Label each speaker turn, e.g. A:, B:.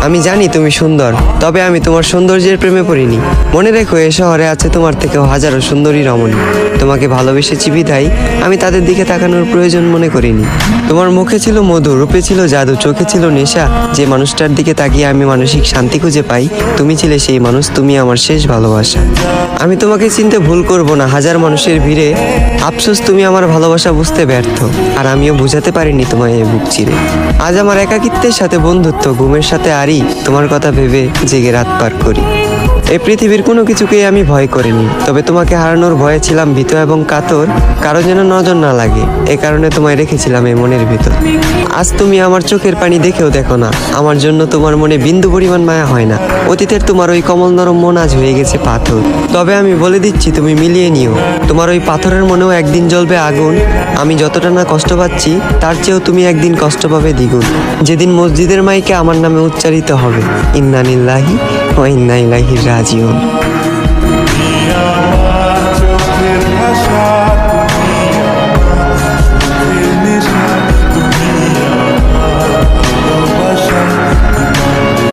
A: আমি জানি তুমি সুন্দর, তবে আমি তোমার সৌন্দর্যের প্রেমে পড়িনি। মনে রেখো, এ শহরে আছে তোমার থেকেও হাজারো সুন্দরী রমণী। তোমাকে ভালোবেসেছি বিধায় আমি তাদের দিকে তাকানোর প্রয়োজন মনে করিনি। তোমার মুখে ছিল মধু, রূপে ছিল জাদু, চোখে ছিল নেশা। যে মানুষটার দিকে তাকিয়ে আমি মানসিক শান্তি খুঁজে পাই, তুমি ছিলে সেই মানুষ। তুমি আমার শেষ ভালোবাসা। আমি তোমাকে চিনতে ভুল করব না হাজার মানুষের ভিড়ে। আফসোস তুমি আমার ভালোবাসা বুঝতে ব্যর্থ, আর আমিও বুঝাতে পারিনি তোমায় এই বুক চিরে। আজ আমার একাকিত্বের সাথে বন্ধুত্ব, ঘুমের সাথে আরি, তোমার কথা ভেবে জেগে রাত পার করি। এই পৃথিবীর কোনো কিছুকেই আমি ভয় করিনি, তবে তোমাকে হারানোর ভয়ে ছিলাম ভীত এবং কাতর। কারো যেন নজর না লাগে, এ কারণে তোমায় রেখেছিলাম এই মনের ভিতর। আজ তুমি আমার চোখের পানি দেখেও দেখো না, আমার জন্য তোমার মনে বিন্দু পরিমাণ মায়া হয় না। অতীতের তোমার ওই কমল নরম মন আজ হয়ে গেছে পাথর। তবে আমি বলে দিচ্ছি, তুমি মিলিয়ে নিও, তোমার ওই পাথরের মনেও একদিন জ্বলবে আগুন। আমি যতটা না কষ্ট পাচ্ছি, তার চেয়েও তুমি একদিন কষ্ট পাবে দ্বিগুণ। যেদিন মসজিদের মাইকে আমার নামে উচ্চারিত হবে ইন্না লিল্লাহি ওয়া ইন্না ইলাইহি রাজিউন।